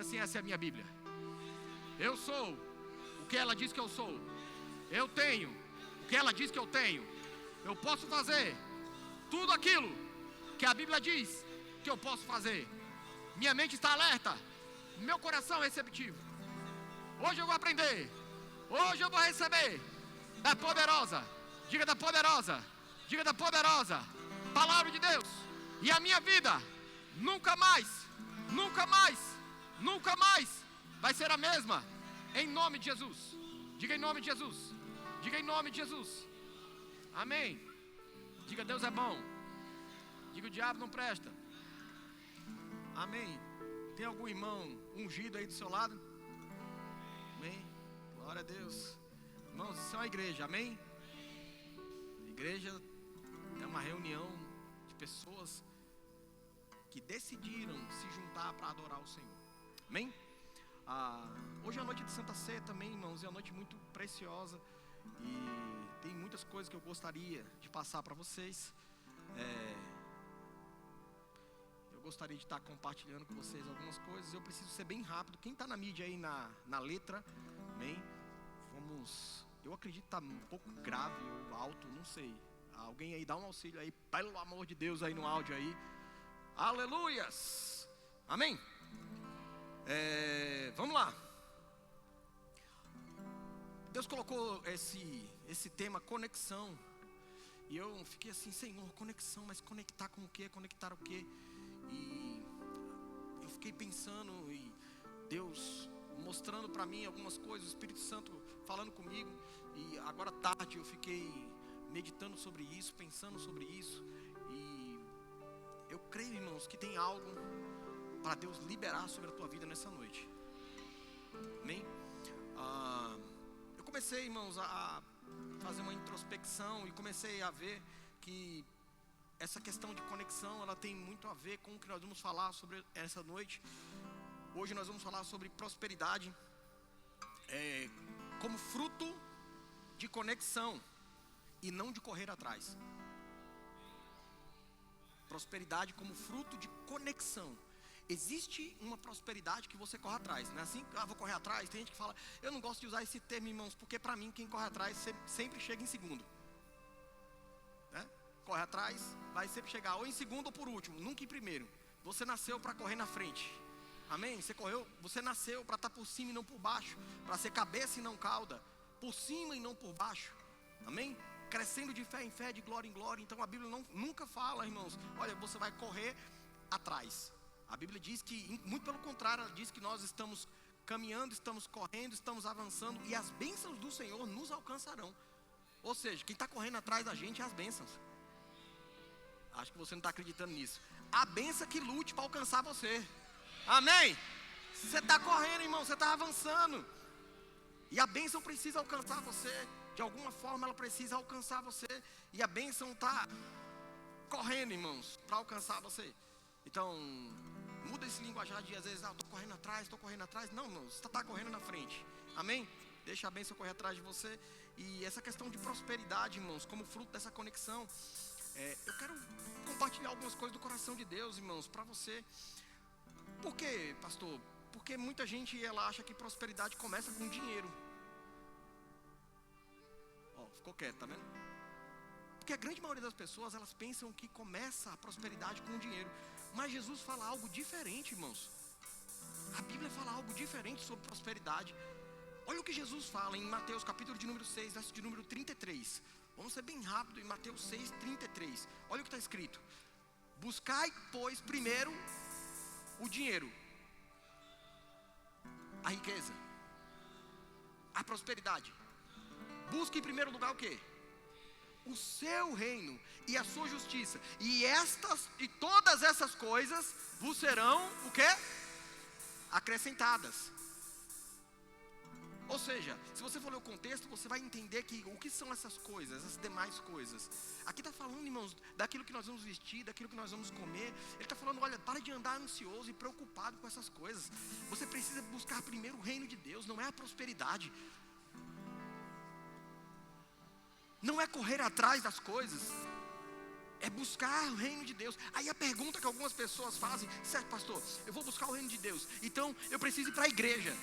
assim: essa é a minha Bíblia. Eu sou o que ela diz que eu sou. Eu tenho o que ela diz que eu tenho. Eu posso fazer tudo aquilo que a Bíblia diz que eu posso fazer. Minha mente está alerta, meu coração é receptivo. Hoje eu vou aprender. Hoje eu vou receber da poderosa. Diga da poderosa. Diga da poderosa palavra de Deus. E a minha vida nunca mais, nunca mais, nunca mais vai ser a mesma. Em nome de Jesus. Diga em nome de Jesus. Diga em nome de Jesus. Amém. Diga: Deus é bom. Diga: o diabo não presta. Amém. Tem algum irmão ungido aí do seu lado? Amém. Glória a Deus. Irmãos, isso é uma igreja, amém? Igreja é uma reunião de pessoas que decidiram se juntar para adorar o Senhor. Amém? Hoje é a noite de Santa Ceia também, irmãos. É uma noite muito preciosa. E tem muitas coisas que eu gostaria de passar para vocês. Eu gostaria de estar compartilhando com vocês algumas coisas. Eu preciso ser bem rápido. Quem está na mídia aí na letra, amém? Eu acredito que está um pouco grave ou alto, não sei. Alguém aí dá um auxílio aí, pelo amor de Deus, aí no áudio aí. Aleluias! Amém? Vamos lá. Deus colocou esse tema, conexão. E eu fiquei assim: Senhor, conexão, mas conectar com o quê? Conectar o quê? E eu fiquei pensando, e Deus mostrando para mim algumas coisas, o Espírito Santo falando comigo. E agora à tarde eu fiquei meditando sobre isso, pensando sobre isso. E eu creio, irmãos, que tem algo para Deus liberar sobre a tua vida nessa noite. Amém? Eu comecei, irmãos, a fazer uma introspecção e comecei a ver que essa questão de conexão, ela tem muito a ver com o que nós vamos falar sobre essa noite. Hoje nós vamos falar sobre prosperidade como fruto de conexão e não de correr atrás. Prosperidade como fruto de conexão. Existe uma prosperidade que você corre atrás, não é assim? Vou correr atrás. Tem gente que fala: eu não gosto de usar esse termo, irmãos, porque para mim quem corre atrás sempre chega em segundo, né? Corre atrás, vai sempre chegar ou em segundo ou por último, nunca em primeiro. Você nasceu para correr na frente. Amém? Você nasceu para estar por cima e não por baixo, para ser cabeça e não cauda, por cima e não por baixo. Amém? Crescendo de fé em fé, de glória em glória. Então a Bíblia nunca fala, irmãos, olha, você vai correr atrás. A Bíblia diz que, muito pelo contrário, ela diz que nós estamos caminhando, estamos correndo, estamos avançando, e as bênçãos do Senhor nos alcançarão. Ou seja, quem está correndo atrás da gente é as bênçãos. Acho que você não está acreditando nisso. A bênção que lute para alcançar você. Amém? Você está correndo, irmão, você está avançando. E a bênção precisa alcançar você. De alguma forma ela precisa alcançar você. E a bênção está correndo, irmãos, para alcançar você. Então, muda esse linguajar de às vezes: eu estou correndo atrás. Não, irmãos, você está correndo na frente. Amém? Deixa a bênção correr atrás de você. E essa questão de prosperidade, irmãos, como fruto dessa conexão, eu quero compartilhar algumas coisas do coração de Deus, irmãos, para você. Por quê, pastor? Porque muita gente, ela acha que prosperidade começa com dinheiro. Ficou quieto, tá vendo? Porque a grande maioria das pessoas, elas pensam que começa a prosperidade com dinheiro. Mas Jesus fala algo diferente, irmãos. A Bíblia fala algo diferente sobre prosperidade. Olha o que Jesus fala em Mateus capítulo de número 6, verso de número 33. Vamos ser bem rápido, em Mateus 6, 33. Olha o que está escrito: buscai, pois, primeiro o dinheiro, a riqueza, a prosperidade. Busque em primeiro lugar o quê? O seu reino e a sua justiça. E todas essas coisas vos serão o quê? Acrescentadas. Ou seja, se você for ler o contexto, você vai entender que o que são essas coisas, essas demais coisas. Aqui está falando, irmãos, daquilo que nós vamos vestir, daquilo que nós vamos comer. Ele está falando: olha, para de andar ansioso e preocupado com essas coisas. Você precisa buscar primeiro o reino de Deus, não é a prosperidade. Não é correr atrás das coisas. É buscar o reino de Deus. Aí a pergunta que algumas pessoas fazem: certo, pastor, eu vou buscar o reino de Deus, então eu preciso ir para a igreja.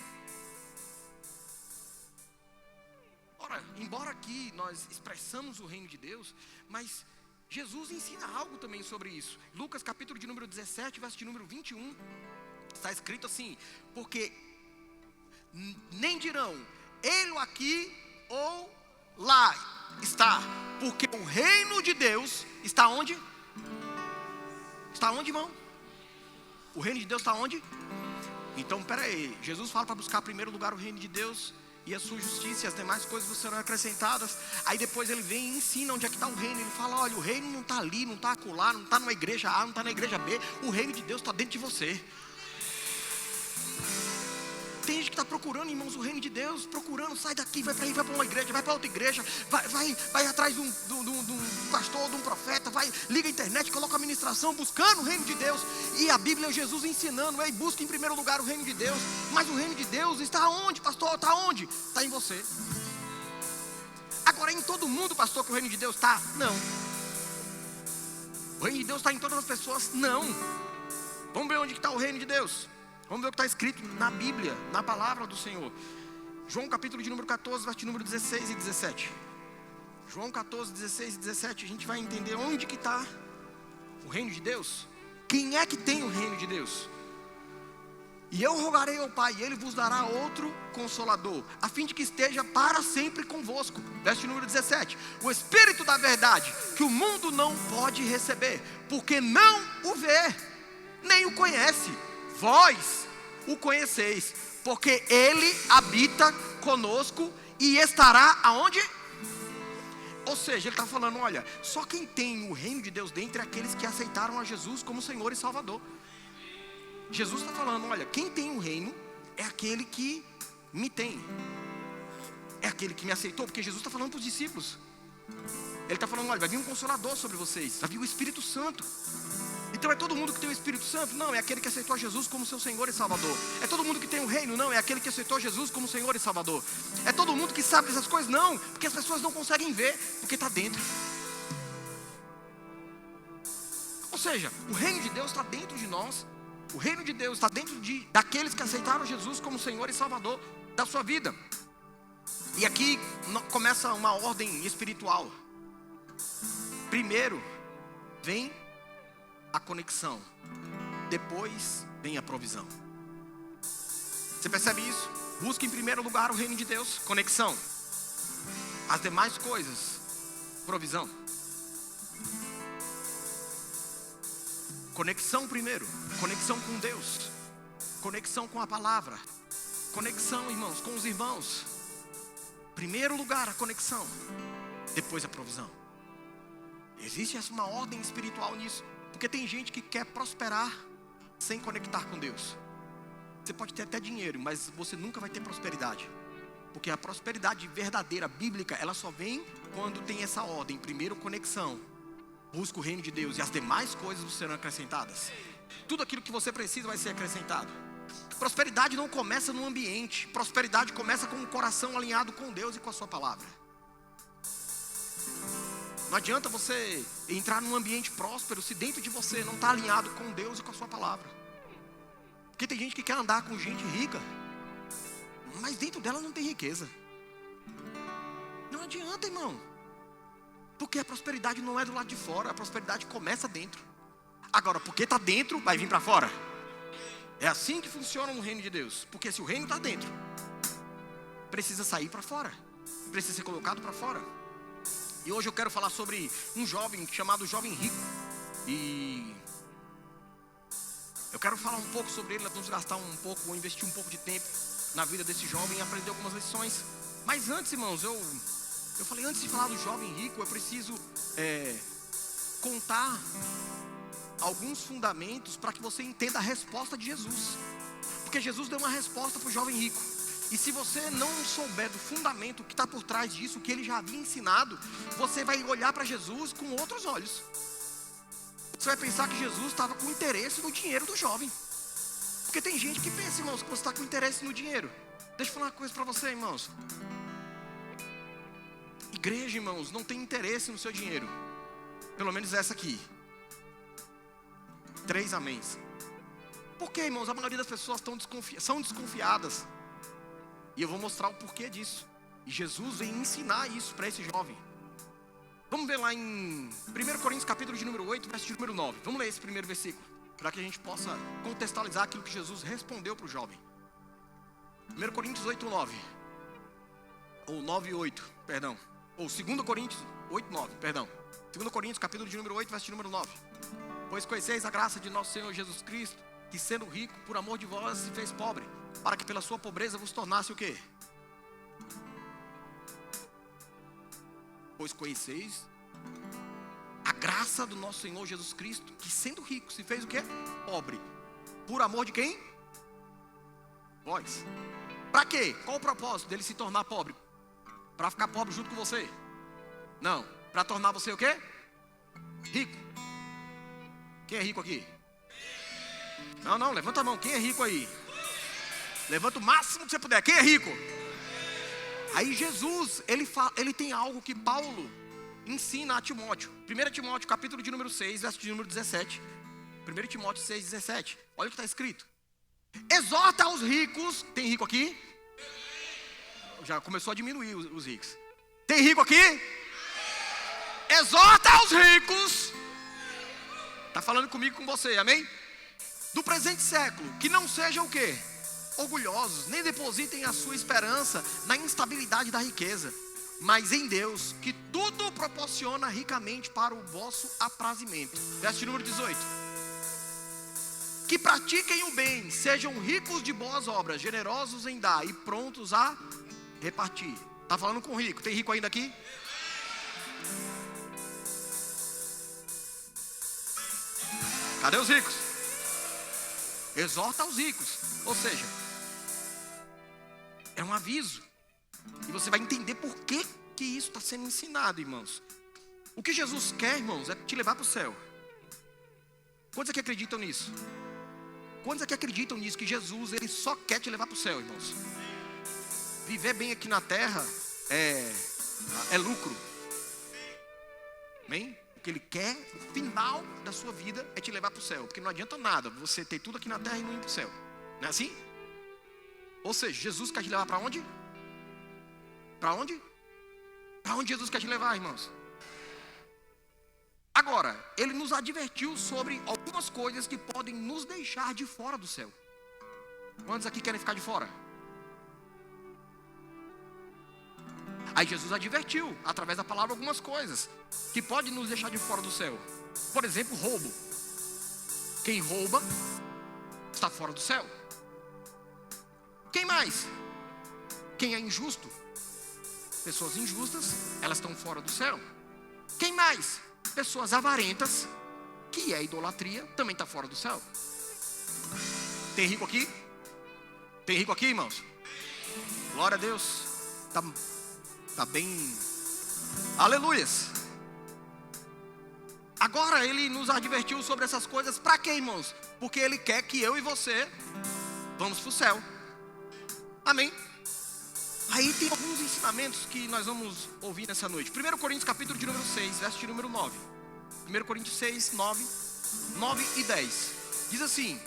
Ora, embora aqui nós expressamos o reino de Deus, mas Jesus ensina algo também sobre isso. Lucas capítulo de número 17, verso de número 21, está escrito assim: porque nem dirão, ei-lo aqui ou lá está, porque o reino de Deus está onde? Está onde, irmão? O reino de Deus está onde? Então, peraí, Jesus fala para buscar em primeiro lugar o reino de Deus e a sua justiça, e as demais coisas serão acrescentadas. Aí depois ele vem e ensina onde é que está o reino. Ele fala: olha, o reino não está ali, não está acolá, não está numa igreja A, não está na igreja B. O reino de Deus está dentro de você. Tem gente que está procurando, irmãos, o reino de Deus, procurando, sai daqui, vai para aí, vai para uma igreja, vai para outra igreja, vai atrás de um pastor, de um profeta, liga a internet, coloca a administração, buscando o reino de Deus. E a Bíblia é Jesus ensinando: ei, busca em primeiro lugar o reino de Deus. Mas o reino de Deus está onde, pastor? Está onde? Está em você. Agora, é em todo mundo, pastor, que o reino de Deus está? Não. O reino de Deus está em todas as pessoas? Não. Vamos ver onde está o reino de Deus. Vamos ver o que está escrito na Bíblia, na palavra do Senhor. João capítulo de número 14, verso de número 16 e 17. João 14, 16 e 17. A gente vai entender onde que está o reino de Deus. Quem é que tem o reino de Deus? E eu rogarei ao Pai, e Ele vos dará outro Consolador, a fim de que esteja para sempre convosco. Verso de número 17. O Espírito da verdade, que o mundo não pode receber, porque não o vê, nem o conhece. Vós o conheceis, porque Ele habita conosco e estará aonde? Ou seja, Ele está falando: olha, só quem tem o reino de Deus dentro é aqueles que aceitaram a Jesus como Senhor e Salvador. Jesus está falando: olha, quem tem o reino é aquele que me tem, é aquele que me aceitou. Porque Jesus está falando para os discípulos. Ele está falando: olha, vai vir um Consolador sobre vocês, vai vir o Espírito Santo. Então é todo mundo que tem o Espírito Santo? Não, é aquele que aceitou Jesus como seu Senhor e Salvador. É todo mundo que tem o reino? Não, é aquele que aceitou Jesus como Senhor e Salvador. É todo mundo que sabe dessas coisas? Não, porque as pessoas não conseguem ver, porque está dentro. Ou seja, o reino de Deus está dentro de nós. O reino de Deus está dentro daqueles que aceitaram Jesus como Senhor e Salvador da sua vida. E aqui começa uma ordem espiritual. Primeiro vem a conexão, depois vem a provisão. Você percebe isso? Busca em primeiro lugar o reino de Deus, conexão. As demais coisas, provisão. Conexão primeiro, conexão com Deus, conexão com a palavra, conexão, irmãos, com os irmãos. Primeiro lugar a conexão, depois a provisão. Existe uma ordem espiritual nisso. Porque tem gente que quer prosperar sem conectar com Deus. Você pode ter até dinheiro, mas você nunca vai ter prosperidade. Porque a prosperidade verdadeira, bíblica, ela só vem quando tem essa ordem. Primeiro, conexão. Busca o reino de Deus e as demais coisas serão acrescentadas. Tudo aquilo que você precisa vai ser acrescentado. Prosperidade não começa no ambiente. Prosperidade começa com o coração alinhado com Deus e com a sua palavra. Não adianta você entrar num ambiente próspero se dentro de você não está alinhado com Deus e com a sua palavra. Porque tem gente que quer andar com gente rica, mas dentro dela não tem riqueza. Não adianta, irmão. Porque a prosperidade não é do lado de fora, a prosperidade começa dentro. Agora, porque está dentro, vai vir para fora. É assim que funciona no reino de Deus. Porque se o reino está dentro, precisa sair para fora, precisa ser colocado para fora. E hoje eu quero falar sobre um jovem chamado Jovem Rico. E eu quero falar um pouco sobre ele. Nós vamos gastar um pouco, vou investir um pouco de tempo na vida desse jovem e aprender algumas lições. Mas antes, irmãos, eu falei, antes de falar do Jovem Rico, eu preciso contar alguns fundamentos para que você entenda a resposta de Jesus. Porque Jesus deu uma resposta para o Jovem Rico. E se você não souber do fundamento que está por trás disso, que ele já havia ensinado, você vai olhar para Jesus com outros olhos. Você vai pensar que Jesus estava com interesse no dinheiro do jovem. Porque tem gente que pensa, irmãos, que você está com interesse no dinheiro. Deixa eu falar uma coisa para você, irmãos. Igreja, irmãos, não tem interesse no seu dinheiro. Pelo menos essa aqui. 3 améns. Por que, irmãos? A maioria das pessoas são desconfiadas. E eu vou mostrar o porquê disso. E Jesus vem ensinar isso para esse jovem. Vamos ver lá em 1 Coríntios capítulo de número 8, verso de número 9. Vamos ler esse primeiro versículo, para que a gente possa contextualizar aquilo que Jesus respondeu para o jovem. 1 Coríntios 8, 9. Ou 9, 8, perdão. Ou 2 Coríntios 8, 9, perdão. 2 Coríntios capítulo de número 8, verso de número 9. Pois conheceis a graça de nosso Senhor Jesus Cristo, que sendo rico, por amor de vós, se fez pobre, para que pela sua pobreza vos tornasse o quê? Pois conheceis a graça do nosso Senhor Jesus Cristo, que sendo rico, se fez o quê? Pobre. Por amor de quem? Vós. Para quê? Qual o propósito dele se tornar pobre? Para ficar pobre junto com você? Não. Para tornar você o quê? Rico. Quem é rico aqui? Não, levanta a mão. Quem é rico aí? Levanta o máximo que você puder. Quem é rico? Aí Jesus, ele tem algo que Paulo ensina a Timóteo. 1 Timóteo, capítulo de número 6, verso de número 17. 1 Timóteo 6, 17. Olha o que está escrito. Exorta aos ricos. Tem rico aqui? Já começou a diminuir os ricos. Tem rico aqui? Exorta aos ricos. Está falando comigo, com você, amém? Do presente século, que não sejam o quê? Orgulhosos, nem depositem a sua esperança na instabilidade da riqueza, mas em Deus, que tudo proporciona ricamente para o vosso aprazimento. Verso número 18. Que pratiquem o bem, sejam ricos de boas obras, generosos em dar e prontos a repartir. Está falando com rico? Tem rico ainda aqui? Cadê os ricos? Exorta aos ricos. Ou seja, é um aviso. E você vai entender por que isso está sendo ensinado, irmãos. O que Jesus quer, irmãos, é te levar para o céu. Quantos aqui acreditam nisso? Quantos aqui acreditam nisso? Que Jesus, ele só quer te levar para o céu, irmãos. Viver bem aqui na terra é lucro. Amém? O que ele quer, o final da sua vida, é te levar para o céu. Porque não adianta nada você ter tudo aqui na terra e não ir para o céu. Não é assim? Ou seja, Jesus quer te levar para onde? Para onde? Para onde Jesus quer te levar, irmãos? Agora, ele nos advertiu sobre algumas coisas que podem nos deixar de fora do céu. Quantos aqui querem ficar de fora? Aí Jesus advertiu, através da palavra, algumas coisas que podem nos deixar de fora do céu. Por exemplo, roubo. Quem rouba está fora do céu. Quem mais? Quem é injusto? Pessoas injustas, elas estão fora do céu. Quem mais? Pessoas avarentas, que é idolatria, também está fora do céu. Tem rico aqui? Tem rico aqui, irmãos? Glória a Deus. Tá bem. Aleluias. Agora ele nos advertiu sobre essas coisas. Para quê, irmãos? Porque ele quer que eu e você vamos para o céu. Amém? Aí tem alguns ensinamentos que nós vamos ouvir nessa noite. 1 Coríntios capítulo de número 6, verso de número 9. 1 Coríntios 6, 9 e 10. Diz assim: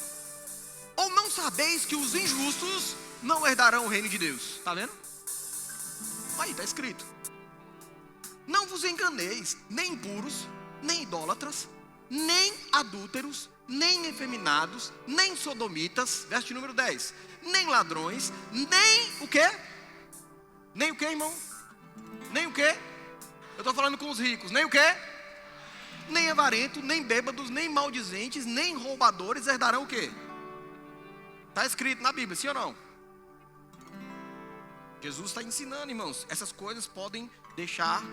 ou não sabeis que os injustos não herdarão o reino de Deus? Está vendo? Aí está escrito: não vos enganeis, nem impuros, nem idólatras, nem adúlteros, nem efeminados, nem sodomitas, verso de número 10, nem ladrões, nem o quê? Nem o quê, irmão? Nem o quê? Eu estou falando com os ricos. Nem o quê? Nem avarento, nem bêbados, nem maldizentes, nem roubadores herdarão o quê? Está escrito na Bíblia, sim ou não? Jesus está ensinando, irmãos. Essas coisas podem deixar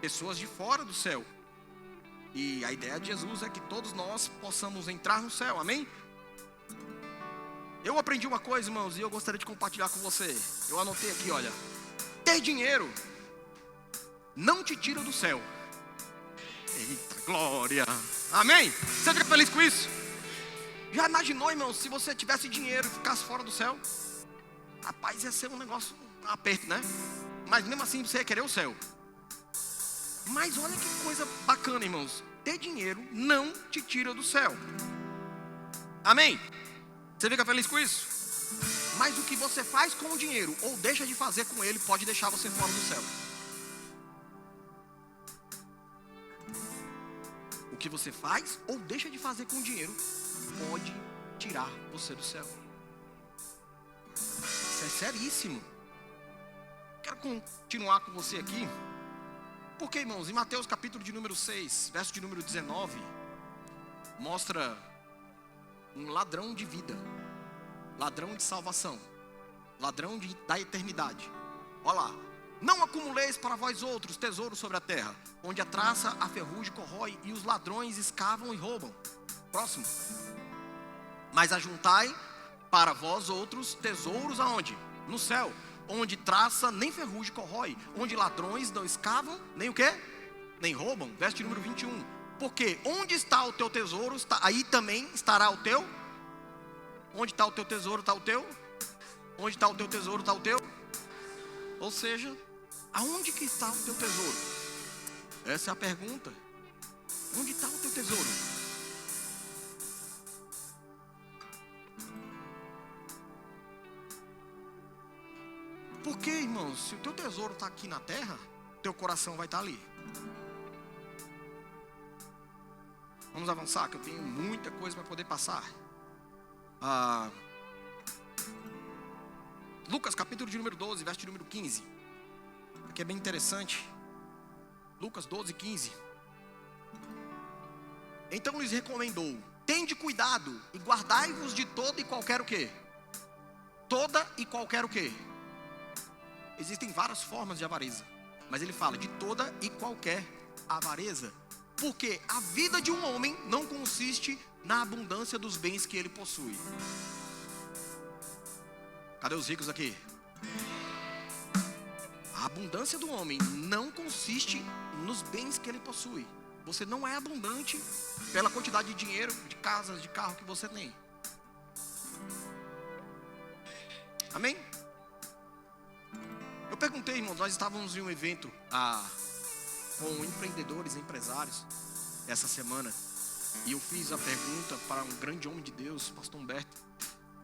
pessoas de fora do céu. E a ideia de Jesus é que todos nós possamos entrar no céu, amém? Eu aprendi uma coisa, irmãos, e eu gostaria de compartilhar com você. Eu anotei aqui, olha. Ter dinheiro não te tira do céu. Eita, glória. Amém? Você fica feliz com isso? Já imaginou, irmão, se você tivesse dinheiro e ficasse fora do céu? Rapaz, ia ser um negócio, um aperto, né? Mas mesmo assim você ia querer o céu. Mas olha que coisa bacana, irmãos. Ter dinheiro não te tira do céu. Amém? Você fica feliz com isso? Mas o que você faz com o dinheiro ou deixa de fazer com ele pode deixar você fora do céu. O que você faz ou deixa de fazer com o dinheiro pode tirar você do céu. Isso é seríssimo. Quero continuar com você aqui. Porque, irmãos, em Mateus capítulo de número 6, verso de número 19, mostra um ladrão de vida, ladrão de salvação, ladrão da eternidade. Olha lá. Não acumuleis para vós outros tesouros sobre a terra, onde a traça, a ferrugem corrói e os ladrões escavam e roubam. Próximo. Mas ajuntai para vós outros tesouros aonde? No céu, onde traça nem ferrugem corrói, onde ladrões não escavam, nem o quê? Nem roubam. Verso de número 21. Porque onde está o teu tesouro, aí também estará o teu. Onde está o teu tesouro, está o teu. Onde está o teu tesouro, está o teu. Ou seja, aonde que está o teu tesouro? Essa é a pergunta. Onde está o teu tesouro? Porque, irmãos, se o teu tesouro está aqui na terra, teu coração vai estar ali. Vamos avançar, que eu tenho muita coisa para poder passar. Lucas capítulo de número 12, verso de número 15. Aqui é bem interessante. Lucas 12, 15. Então lhes recomendou: tende cuidado e guardai-vos de toda e qualquer o quê? Toda e qualquer o quê? Existem várias formas de avareza, mas ele fala de toda e qualquer avareza. Porque a vida de um homem não consiste na abundância dos bens que ele possui. Cadê os ricos aqui? A abundância do homem não consiste nos bens que ele possui. Você não é abundante pela quantidade de dinheiro, de casas, de carro que você tem. Amém? Eu perguntei, irmãos, nós estávamos em um evento com empreendedores, empresários, essa semana. E eu fiz a pergunta para um grande homem de Deus, pastor Humberto.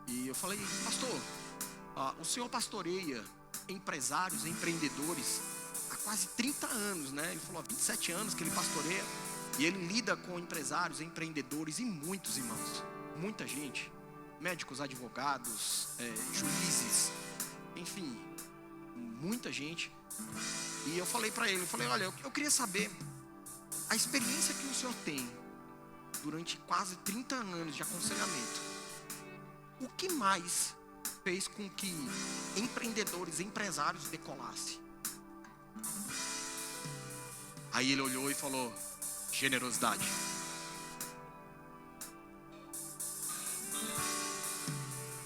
E eu falei: pastor, o senhor pastoreia empresários, empreendedores há quase 30 anos, né? Ele falou: há 27 anos que ele pastoreia. E ele lida com empresários, empreendedores e muitos irmãos. Muita gente. Médicos, advogados, juízes, enfim, muita gente. E eu falei para ele, olha, eu queria saber a experiência que o senhor tem durante quase 30 anos de aconselhamento. O que mais fez com que empreendedores, empresários decolassem? Aí ele olhou e falou: generosidade.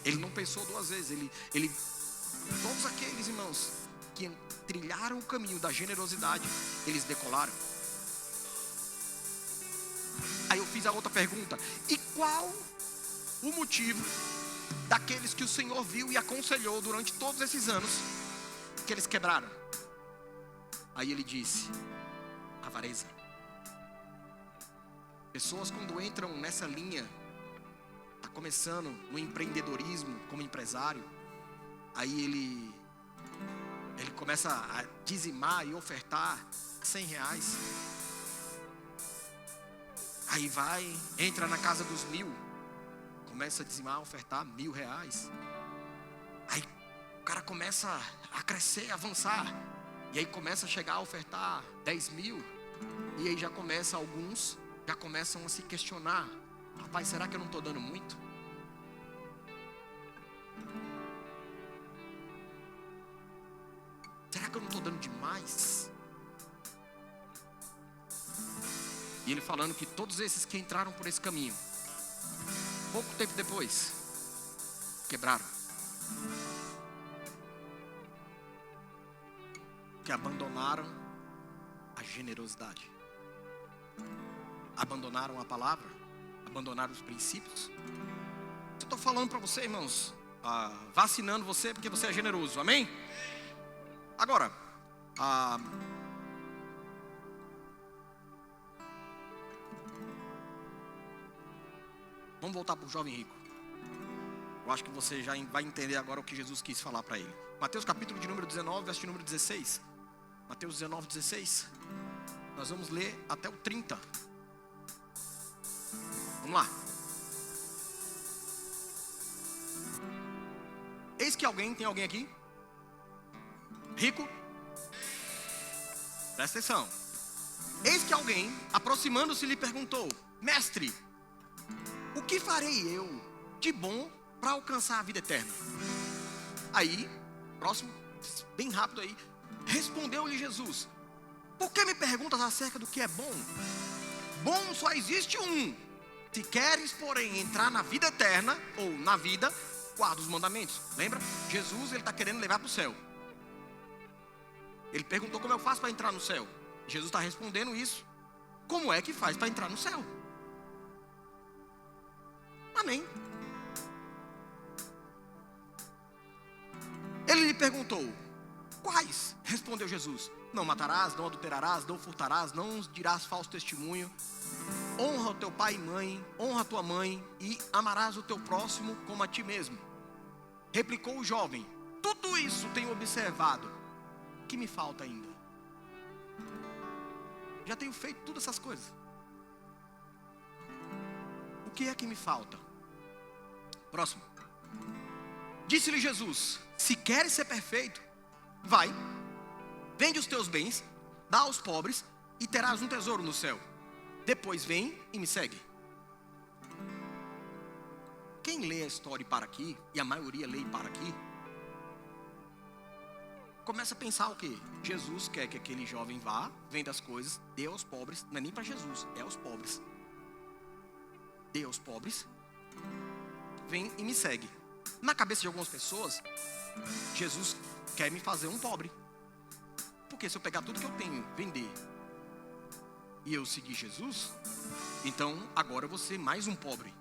Ele não pensou duas vezes. Ele todos aqueles irmãos que trilharam o caminho da generosidade, eles decolaram. Aí eu fiz a outra pergunta: e qual o motivo daqueles que o Senhor viu e aconselhou durante todos esses anos que eles quebraram? Aí ele disse: avareza. Pessoas quando entram nessa linha, está começando no empreendedorismo como empresário, aí ele começa a dizimar e ofertar R$100. Aí entra na casa dos 1.000, começa a dizimar, ofertar R$1.000. Aí o cara começa a crescer, a avançar, e aí começa a chegar a ofertar 10.000, e aí alguns já começam a se questionar: rapaz, será que eu não estou dando muito? Será que eu não estou dando demais? E ele falando que todos esses que entraram por esse caminho, pouco tempo depois, quebraram. Que abandonaram a generosidade. Abandonaram a palavra, abandonaram os princípios. Eu estou falando para você, irmãos, vacinando você porque você é generoso, amém? Agora, Vamos voltar para o jovem rico. Eu acho que você já vai entender agora o que Jesus quis falar para ele. Mateus capítulo de número 19, verso de número 16. Mateus 19, 16. Nós vamos ler até o 30. Vamos lá. Eis que tem alguém aqui? Rico? Presta atenção. Eis que alguém, aproximando-se, lhe perguntou: Mestre, o que farei eu de bom para alcançar a vida eterna? Aí, próximo, bem rápido aí, respondeu-lhe Jesus: por que me perguntas acerca do que é bom? Bom só existe um. Se queres, porém, entrar na vida eterna, ou na vida, guarda os mandamentos. Lembra? Jesus, ele está querendo levar para o céu. Ele perguntou como eu faço para entrar no céu. Jesus está respondendo isso. Como é que faz para entrar no céu? Amém. Ele lhe perguntou: quais? Respondeu Jesus: não matarás, não adulterarás, não furtarás, não dirás falso testemunho, honra o teu pai e mãe, honra a tua mãe, e amarás o teu próximo como a ti mesmo. Replicou o jovem: tudo isso tenho observado. O que me falta ainda? Já tenho feito todas essas coisas. O que é que me falta? Próximo. Disse-lhe Jesus: se queres ser perfeito, vai, vende os teus bens, dá aos pobres, e terás um tesouro no céu. Depois vem e me segue. Quem lê a história e para aqui, e a maioria lê e para aqui, começa a pensar o quê? Jesus quer que aquele jovem vá, venda as coisas, dê aos pobres. Não é nem para Jesus, é aos pobres. Dê aos pobres, vem e me segue. Na cabeça de algumas pessoas, Jesus quer me fazer um pobre. Porque se eu pegar tudo que eu tenho, vender, e eu seguir Jesus, então agora eu vou ser mais um pobre.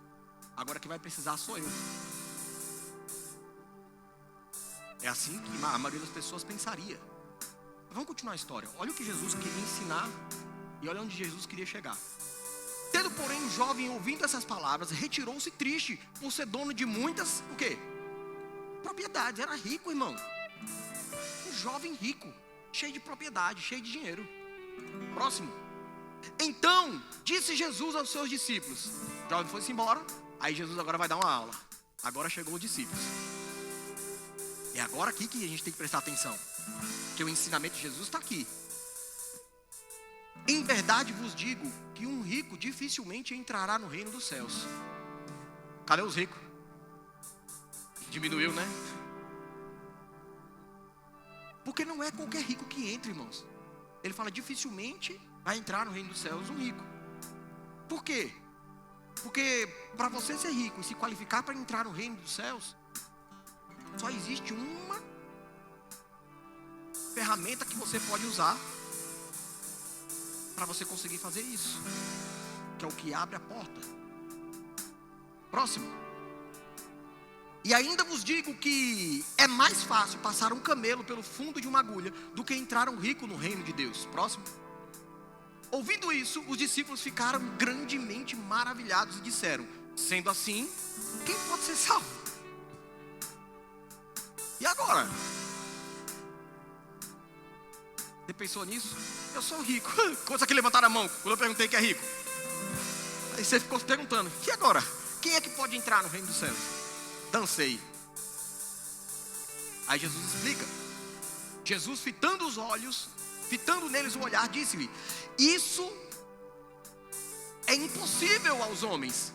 Agora quem vai precisar sou eu. É assim que a maioria das pessoas pensaria. Vamos continuar a história. Olha o que Jesus queria ensinar e olha onde Jesus queria chegar. Tendo, porém, o jovem, ouvindo essas palavras, retirou-se triste por ser dono de muitas, o quê? Propriedades. Era rico, irmão. Um jovem rico, cheio de propriedade, cheio de dinheiro. Próximo. Então, disse Jesus aos seus discípulos. O jovem foi-se embora. Aí Jesus agora vai dar uma aula. Agora chegou os discípulos. É agora aqui que a gente tem que prestar atenção. Porque o ensinamento de Jesus está aqui. Em verdade vos digo que um rico dificilmente entrará no reino dos céus. Cadê os ricos? Diminuiu, né? Porque não é qualquer rico que entra, irmãos. Ele fala: dificilmente vai entrar no reino dos céus um rico. Por quê? Porque para você ser rico e se qualificar para entrar no reino dos céus, só existe uma ferramenta que você pode usar para você conseguir fazer isso, que é o que abre a porta. Próximo. E ainda vos digo que é mais fácil passar um camelo pelo fundo de uma agulha do que entrar um rico no reino de Deus. Próximo. Ouvindo isso, os discípulos ficaram grandemente maravilhados e disseram: sendo assim, quem pode ser salvo? E agora? Você pensou nisso? Eu sou rico. Quantos aqui levantaram a mão quando eu perguntei que é rico? Aí você ficou se perguntando: e agora? Quem é que pode entrar no reino dos céus? Dancei. Aí Jesus explica. Jesus, fitando os olhos, fitando neles o olhar, disse-lhe: isso é impossível aos homens,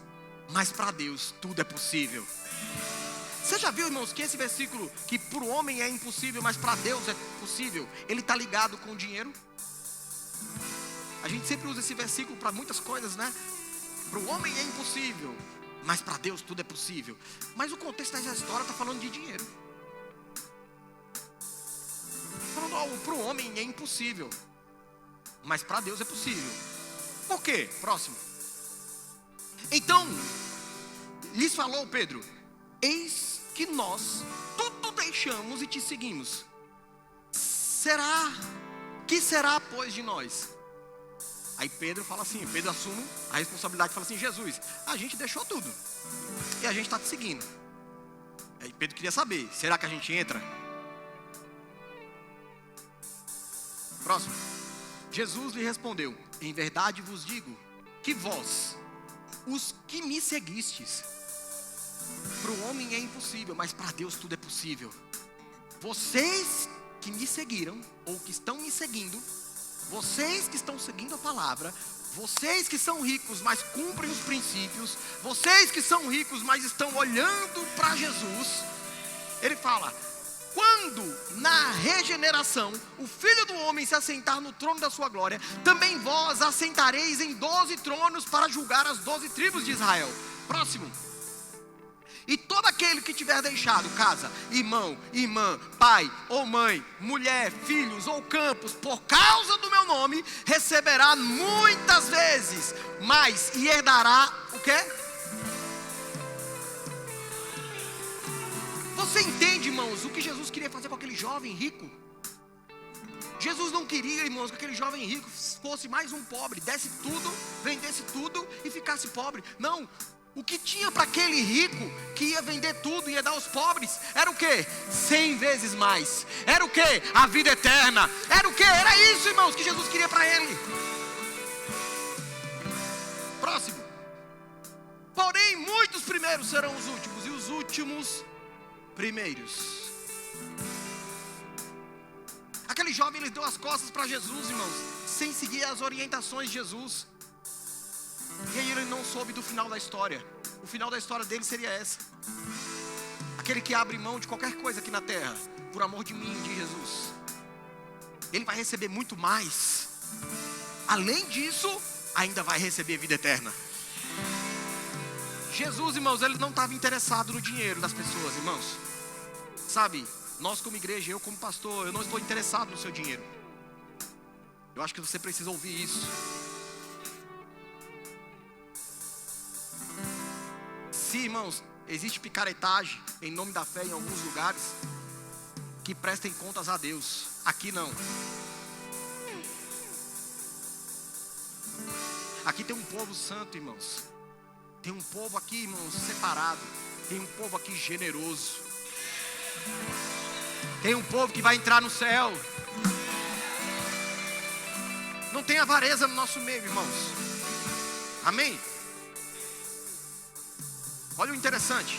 mas para Deus tudo é possível. Você já viu, irmãos, que esse versículo, que para o homem é impossível, mas para Deus é possível, ele está ligado com o dinheiro? A gente sempre usa esse versículo para muitas coisas, né? Para o homem é impossível, mas para Deus tudo é possível. Mas o contexto dessa história está falando de dinheiro. Falando: para o homem é impossível, mas para Deus é possível. Por quê? Próximo. Então, lhes falou Pedro: eis que nós tudo deixamos e te seguimos. Que será, pois, de nós? Aí Pedro fala assim, Pedro assume a responsabilidade e fala assim, Jesus, a gente deixou tudo e a gente está te seguindo. Aí Pedro queria saber, será que a gente entra? Próximo. Jesus lhe respondeu, em verdade vos digo, que vós, os que me seguistes, para o homem é impossível, mas para Deus tudo é possível. Vocês que me seguiram, ou que estão me seguindo, vocês que estão seguindo a palavra, vocês que são ricos, mas cumprem os princípios, vocês que são ricos, mas estão olhando para Jesus, ele fala, quando na regeneração o Filho do Homem se assentar no trono da sua glória, também vós assentareis em 12 tronos para julgar as 12 tribos de Israel. Próximo. E todo aquele que tiver deixado casa, irmão, irmã, pai ou mãe, mulher, filhos ou campos, por causa do meu nome, receberá muitas vezes mais e herdará o quê? Você entende, irmãos, o que Jesus queria fazer com aquele jovem rico? Jesus não queria, irmãos, que aquele jovem rico fosse mais um pobre, desse tudo, vendesse tudo e ficasse pobre. Não. O que tinha para aquele rico que ia vender tudo e ia dar aos pobres era o quê? 100 vezes mais. Era o quê? A vida eterna. Era o quê? Era isso, irmãos, que Jesus queria para ele. Próximo. Porém, muitos primeiros serão os últimos e os últimos primeiros. Aquele jovem, ele deu as costas para Jesus, irmãos, sem seguir as orientações de Jesus. E aí ele não soube do final da história. O final da história dele seria essa: aquele que abre mão de qualquer coisa aqui na terra por amor de mim, de Jesus, ele vai receber muito mais. Além disso, ainda vai receber vida eterna. Jesus, irmãos, ele não estava interessado no dinheiro das pessoas, irmãos. Sabe, nós como igreja, eu como pastor, eu não estou interessado no seu dinheiro. Eu acho que você precisa ouvir isso. Se, irmãos, existe picaretagem em nome da fé em alguns lugares, que prestem contas a Deus. Aqui não. Aqui tem um povo santo, irmãos. Tem um povo aqui, irmãos, separado. Tem um povo aqui generoso. Tem um povo que vai entrar no céu. Não tem avareza no nosso meio, irmãos. Amém? Olha o interessante.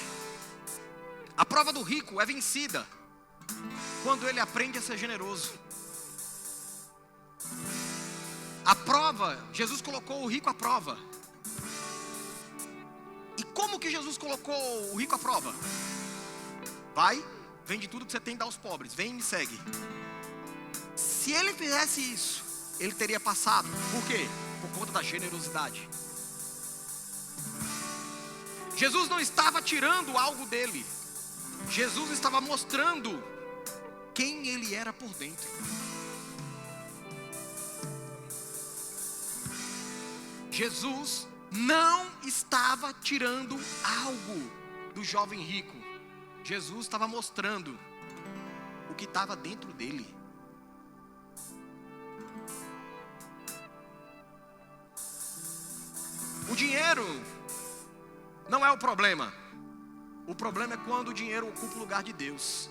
A prova do rico é vencida quando ele aprende a ser generoso. A prova, Jesus colocou o rico à prova. E como que Jesus colocou o rico à prova? Vai, vende tudo que você tem e dá aos pobres. Vem e me segue. Se ele fizesse isso, ele teria passado. Por quê? Por conta da generosidade. Jesus não estava tirando algo dele. Jesus estava mostrando quem ele era por dentro. Jesus não estava tirando algo do jovem rico. Jesus estava mostrando o que estava dentro dele. O dinheiro não é o problema. O problema é quando o dinheiro ocupa o lugar de Deus.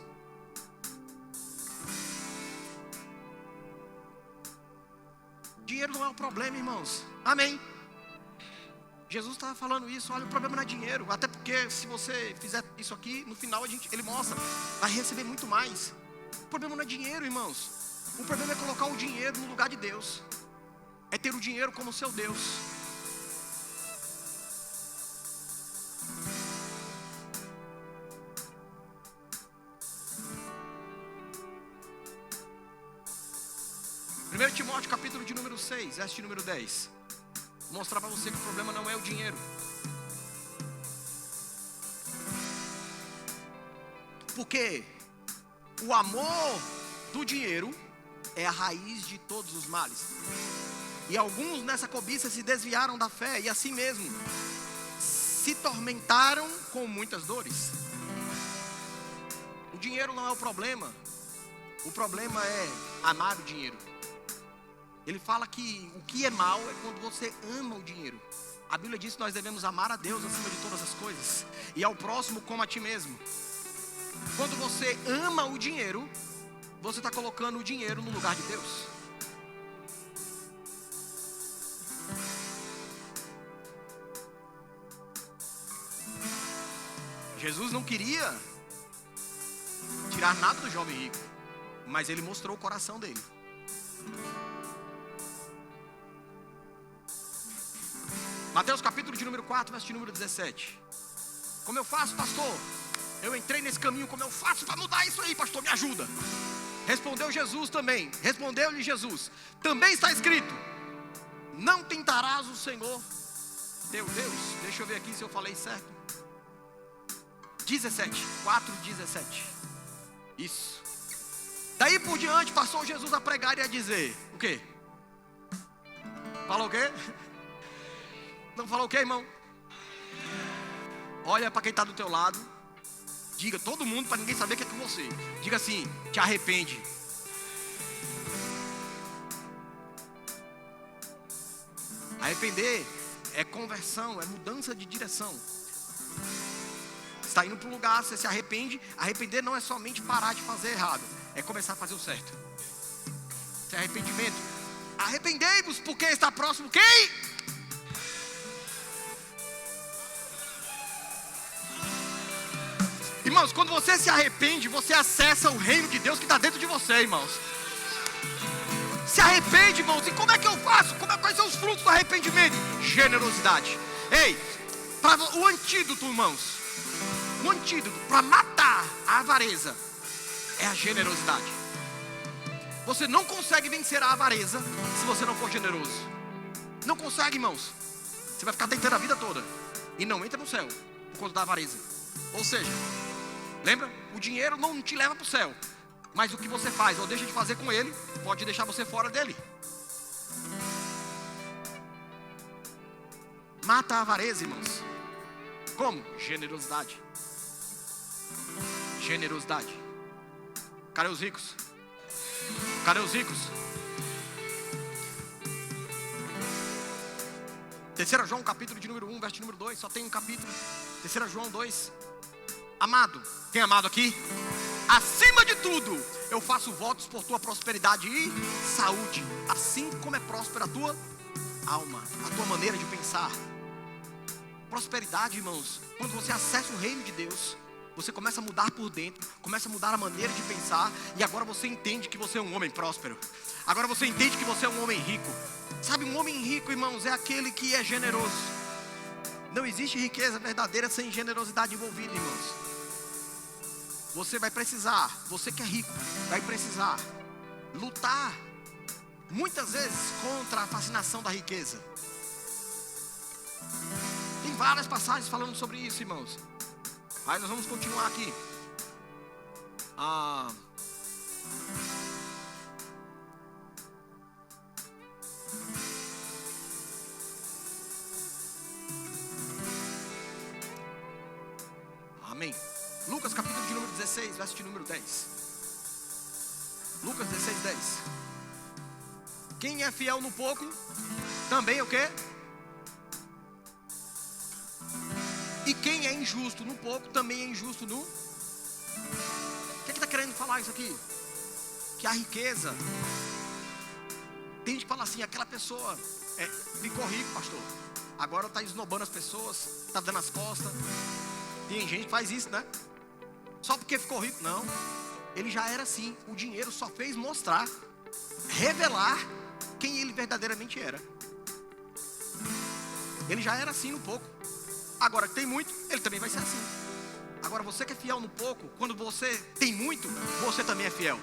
Dinheiro não é o problema, irmãos. Amém. Jesus estava falando isso. Olha, o problema não é dinheiro. Até porque se você fizer isso aqui, no final ele mostra, vai receber muito mais. O problema não é dinheiro, irmãos. O problema é colocar o dinheiro no lugar de Deus. É ter o dinheiro como seu Deus. Primeiro Timóteo capítulo de número 6, verso de número 10. Vou mostrar para você que o problema não é o dinheiro. Porque o amor do dinheiro é a raiz de todos os males. E alguns nessa cobiça se desviaram da fé e assim mesmo se tormentaram com muitas dores. O dinheiro não é o problema. O problema é amar o dinheiro. Ele fala que o que é mal é quando você ama o dinheiro. A Bíblia diz que nós devemos amar a Deus acima de todas as coisas, e ao próximo como a ti mesmo. Quando você ama o dinheiro, você está colocando o dinheiro no lugar de Deus. Jesus não queria tirar nada do jovem rico, mas ele mostrou o coração dele. Mateus capítulo de número 4, verso de número 17. Como eu faço, pastor? Eu entrei nesse caminho, como eu faço para mudar isso aí, pastor? Me ajuda. Respondeu Jesus também. Respondeu-lhe Jesus: também está escrito: não tentarás o Senhor teu Deus. Deixa eu ver aqui se eu falei certo. 17, 4:17. Isso. Daí por diante passou Jesus a pregar e a dizer: o quê? Falou o quê? Não falou o quê, irmão? Olha para quem está do teu lado. Diga, todo mundo, para ninguém saber que é com você. Diga assim: te arrepende. Arrepender é conversão, é mudança de direção. Está indo para um lugar, você se arrepende. Arrepender não é somente parar de fazer errado, é começar a fazer o certo. Isso é arrependimento. Arrependei-vos, porque está próximo quem? Irmãos, quando você se arrepende, você acessa o reino de Deus que está dentro de você, irmãos. Se arrepende, irmãos. E como é que eu faço? Quais são os frutos do arrependimento? Generosidade. Ei, o antídoto, irmãos, o antídoto para matar a avareza é a generosidade. Você não consegue vencer a avareza se você não for generoso. Não consegue, irmãos. Você vai ficar tentando a vida toda e não entra no céu por conta da avareza. Ou seja, lembra? O dinheiro não te leva para o céu, mas o que você faz ou deixa de fazer com ele pode deixar você fora dele. Mata a avareza, irmãos. Como? Generosidade. Generosidade. Cadê os ricos? Cadê os ricos? 3 João capítulo de número 1, verso de número 2. Só tem um capítulo. 3 João 2. Amado, tem amado aqui? Acima de tudo, eu faço votos por tua prosperidade e saúde, assim como é próspera a tua alma, a tua maneira de pensar. Prosperidade, irmãos, quando você acessa o reino de Deus, você começa a mudar por dentro, começa a mudar a maneira de pensar, e agora você entende que você é um homem próspero. Agora você entende que você é um homem rico. Sabe, um homem rico, irmãos, é aquele que é generoso. Não existe riqueza verdadeira sem generosidade envolvida, irmãos. Você vai precisar, você que é rico, vai precisar lutar muitas vezes contra a fascinação da riqueza. Tem várias passagens falando sobre isso, irmãos. Aí nós vamos continuar aqui. Amém. Lucas capítulo de número 16, verso de número 10. Lucas 16, 10. Quem é fiel no pouco, também o quê? E quem é injusto no pouco, também é injusto no... O que está querendo falar isso aqui? Que a riqueza... Tem gente que fala assim, aquela pessoa ficou rico, pastor. Agora está esnobando as pessoas, está dando as costas. Tem gente que faz isso, né? Só porque ficou rico, não. Ele já era assim. O dinheiro só fez mostrar, revelar quem ele verdadeiramente era. Ele já era assim no pouco. Agora que tem muito, ele também vai ser assim. Agora você que é fiel no pouco, quando você tem muito, você também é fiel.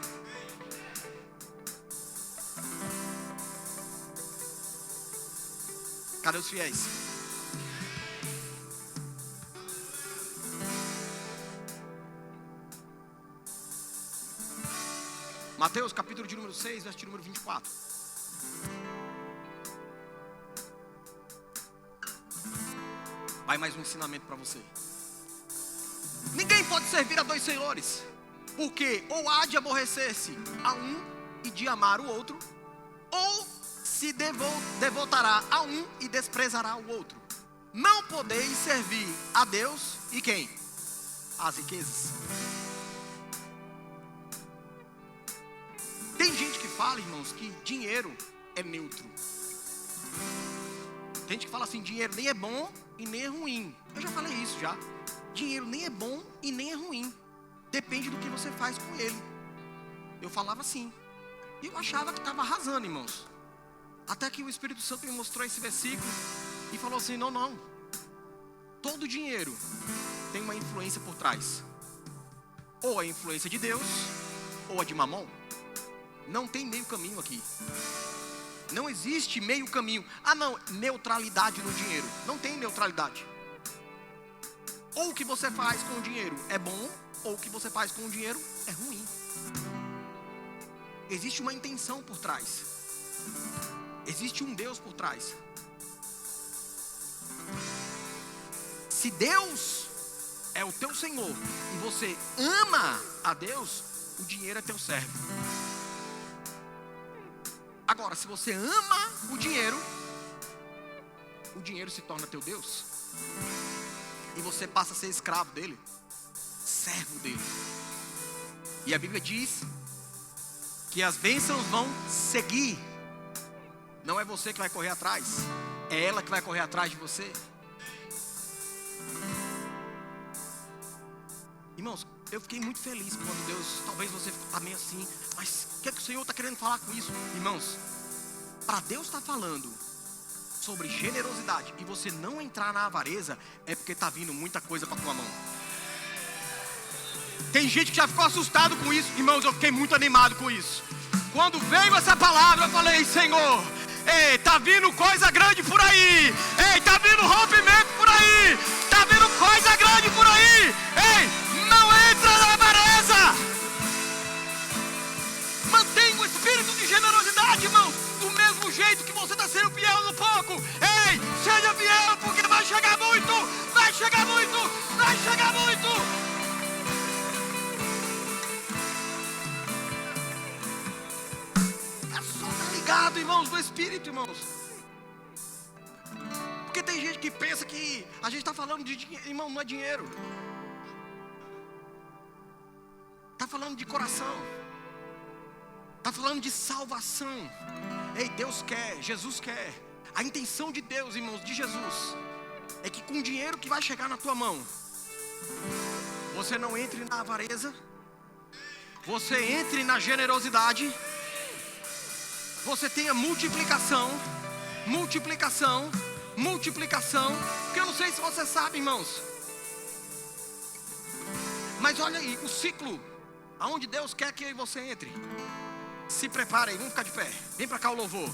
Cadê os fiéis? Mateus capítulo de número 6, verso de número 24. Vai mais um ensinamento para você. Ninguém pode servir a dois senhores, porque ou há de aborrecer-se a um e de amar o outro, ou se devotará a um e desprezará o outro. Não podeis servir a Deus e quem? As riquezas. Tem gente que fala, irmãos, que dinheiro é neutro. Tem gente que fala assim, dinheiro nem é bom e nem é ruim. Eu já falei isso já. Dinheiro nem é bom e nem é ruim. Depende do que você faz com ele. Eu falava assim. E eu achava que estava arrasando, irmãos. Até que o Espírito Santo me mostrou esse versículo e falou assim, não. Todo dinheiro tem uma influência por trás. Ou a influência de Deus, ou a de Mamon. Não tem meio caminho aqui. Não existe meio caminho. Neutralidade no dinheiro. Não tem neutralidade. Ou o que você faz com o dinheiro é bom, ou o que você faz com o dinheiro é ruim. Existe uma intenção por trás. Existe um Deus por trás. Se Deus é o teu Senhor e você ama a Deus, o dinheiro é teu servo. Agora, se você ama o dinheiro se torna teu Deus. E você passa a ser escravo dele, servo dele. E a Bíblia diz que as bênçãos vão seguir. Não é você que vai correr atrás, é ela que vai correr atrás de você. Irmãos, eu fiquei muito feliz quando Deus, talvez você está meio assim, mas o que é que o Senhor está querendo falar com isso? Irmãos, para Deus estar falando sobre generosidade e você não entrar na avareza, é porque está vindo muita coisa para a tua mão. Tem gente que já ficou assustado com isso. Irmãos, eu fiquei muito animado com isso. Quando veio essa palavra, eu falei, Senhor, tá vindo coisa grande por aí. Tá vindo rompimento por aí. Tá vindo coisa grande por aí. Não entra na avareza. Mantenha o espírito de generosidade, irmãos. Do mesmo jeito que você está sendo fiel no pouco. Seja fiel, porque vai chegar muito. Vai chegar muito. Vai chegar muito. É só estar ligado, irmãos, no espírito, irmãos. Porque tem gente que pensa que a gente está falando de dinheiro. Irmão, não é dinheiro. Está falando de coração. Está falando de salvação. Deus quer, Jesus quer. A intenção de Deus, irmãos, de Jesus, é que com o dinheiro que vai chegar na tua mão, você não entre na avareza, você entre na generosidade, você tenha multiplicação. Porque eu não sei se você sabe, irmãos, mas olha aí, o ciclo aonde Deus quer que eu e você entre. Se prepare aí, vamos ficar de pé. Vem para cá o louvor.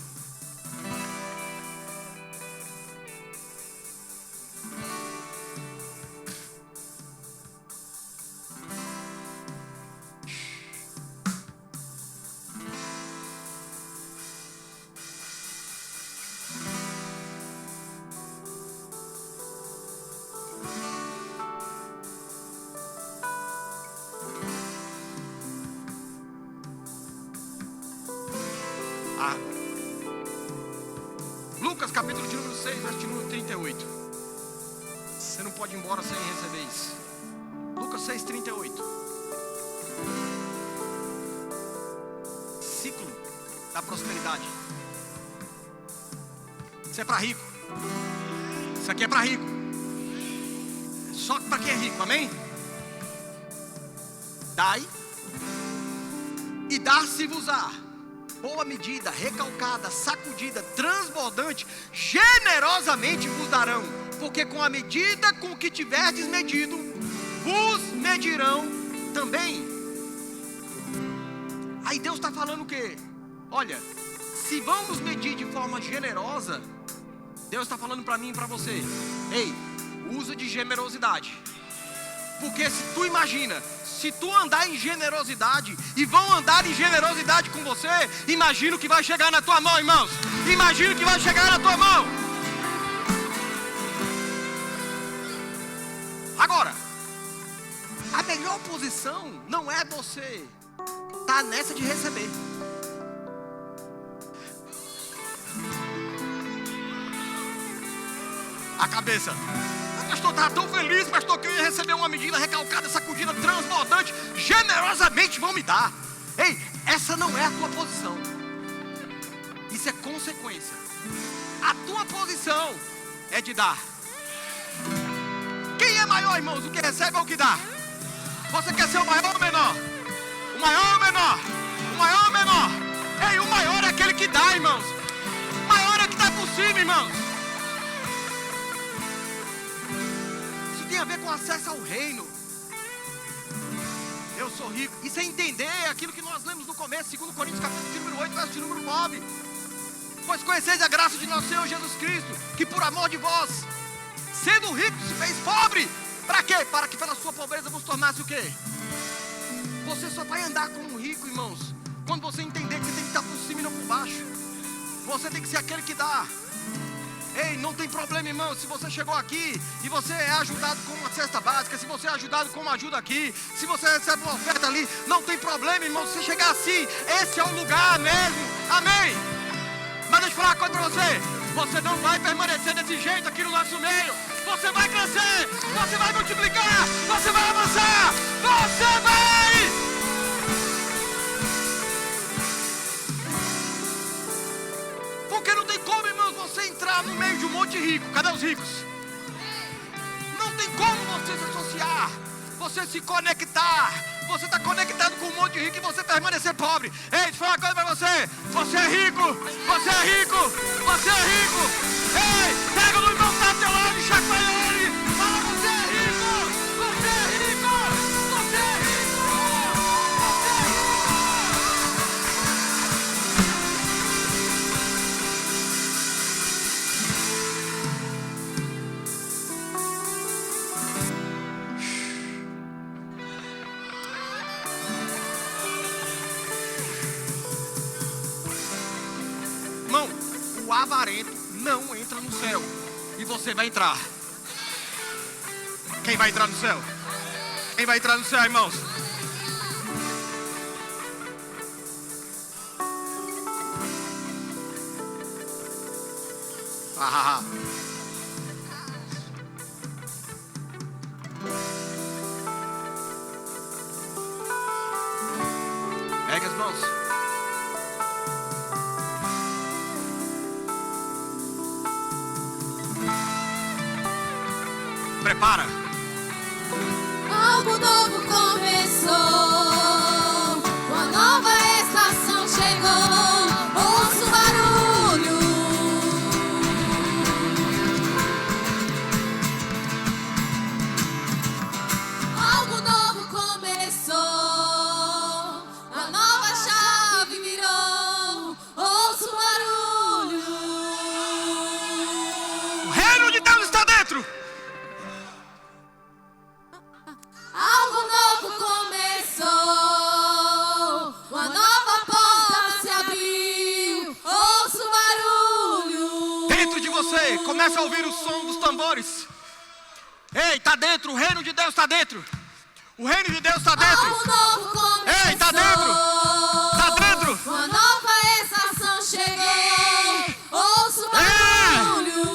Lucas capítulo de número 6, verso de número 38. Você não pode ir embora sem receber isso. Lucas 6, 38. Ciclo da prosperidade. Isso é para rico. Isso aqui é para rico. Só para quem é rico, amém? Dai e dar-se-vos-á. Boa medida, recalcada, sacudida, transbordante, generosamente vos darão, porque com a medida com que tiverdes medido, vos medirão também. Aí Deus está falando o quê? Olha, se vamos medir de forma generosa, Deus está falando para mim e para você, usa de generosidade. Porque se tu imagina, se tu andar em generosidade e vão andar em generosidade com você, imagina o que vai chegar na tua mão, irmãos. Imagina o que vai chegar na tua mão. Agora, a melhor posição não é você estar nessa de receber. a cabeça. Pastor, estava tão feliz, pastor, que eu ia receber uma medida recalcada, sacudida, transbordante. Generosamente vão me dar. Ei, essa não é a tua posição. Isso é consequência. A tua posição é de dar. Quem é maior, irmãos? O que recebe ou o que dá? Você quer ser o maior ou o menor? O maior ou o menor? O maior ou o menor? Ei, o maior é aquele que dá, irmãos. O maior é que está por cima, irmãos. Isso tem a ver com acesso ao reino. Eu sou rico. Isso é entender aquilo que nós lemos no começo, 2 Coríntios capítulo número 8, verso de número 9. Pois conheceis a graça de nosso Senhor Jesus Cristo, que por amor de vós, sendo rico, se fez pobre. Para quê? Para que pela sua pobreza vos tornasse o quê? Você só vai andar como um rico, irmãos, quando você entender que você tem que estar por cima e não por baixo. Você tem que ser aquele que dá. Ei, não tem problema, irmão, se você chegou aqui e você é ajudado com uma cesta básica, se você é ajudado com uma ajuda aqui, se você recebe uma oferta ali, não tem problema, irmão, se você chegar assim, esse é o lugar mesmo, amém? Mas deixa eu falar uma coisa para você, você não vai permanecer desse jeito aqui no nosso meio, você vai crescer, você vai multiplicar, você vai avançar, você vai... Porque não tem como, irmãos, você entrar no meio de um monte de rico. Cadê os ricos? Não tem como você se associar, você se conectar. Você está conectado com um monte de rico e você permanecer pobre. Ei, deixa eu falar uma coisa para você. Você é rico, você é rico, você é rico. Ei, pega no irmão que está do teu lado e chacoalha ele. Fala, você é rico, você é rico, você é rico, você é rico. O avarento não entra no céu. E você vai entrar. Quem vai entrar no céu? Quem vai entrar no céu, irmãos? Ah. Pega as mãos. Prepara. Algo novo começou, uma nova estação chegou, ouço o barulho. Algo novo começou, a nova chave virou, ouço o barulho. O reino de Deus está dentro. Algo novo começou, uma nova porta se abriu, ouço o barulho. Dentro de você, começa a ouvir o som dos tambores. Ei, está dentro, o reino de Deus está dentro. O reino de Deus está dentro. Algo novo começou. Ei, está dentro. Está dentro. Uma nova estação chegou, ouço o barulho.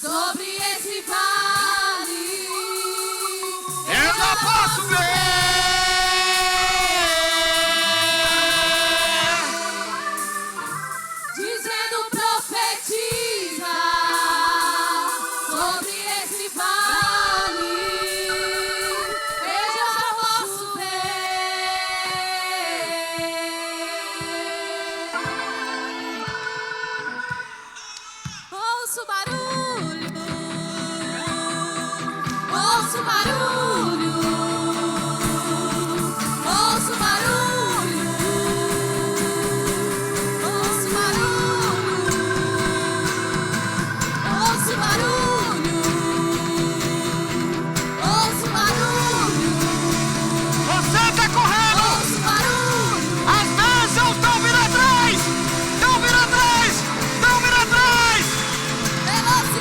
Sobre esse vale, Eu não posso ver. dizendo profetiza. Sobre esse vale, eu já posso ver. Ouço o barulho, ouço o barulho, ouço o barulho, ouço o barulho, ouço o barulho, ouço o barulho, Você está correndo. ouço o barulho. As bênçãos estão vindo atrás. Estão vindo atrás. Estão vindo atrás. Velocidade.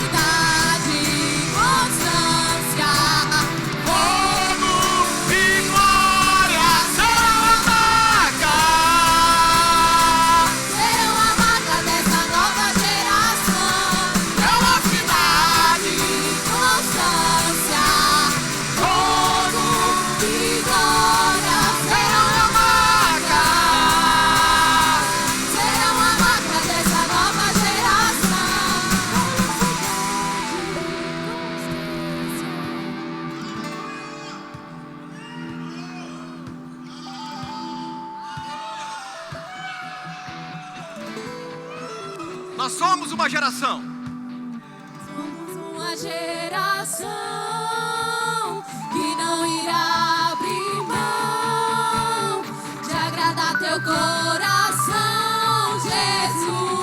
uma geração. Somos uma geração que não irá abrir mão de agradar teu coração, Jesus.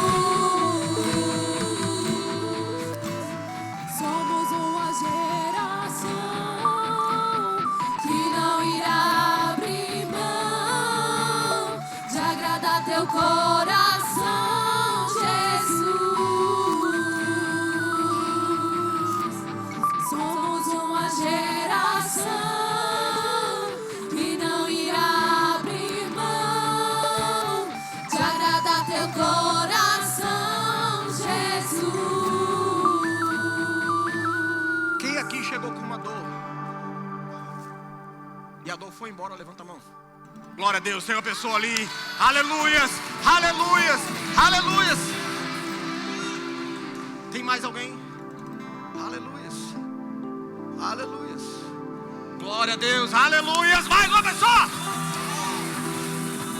Somos uma geração que não irá abrir mão de agradar teu coração, Jesus. Somos uma geração que não irá abrir mão de agradar teu coração, Jesus. Quem aqui chegou com uma dor e a dor foi embora? Levanta a mão. Glória a Deus, tem uma pessoa ali. Aleluias, aleluias, aleluias. Tem mais alguém? Aleluias, aleluias. Glória a Deus, aleluias. Mais uma pessoa.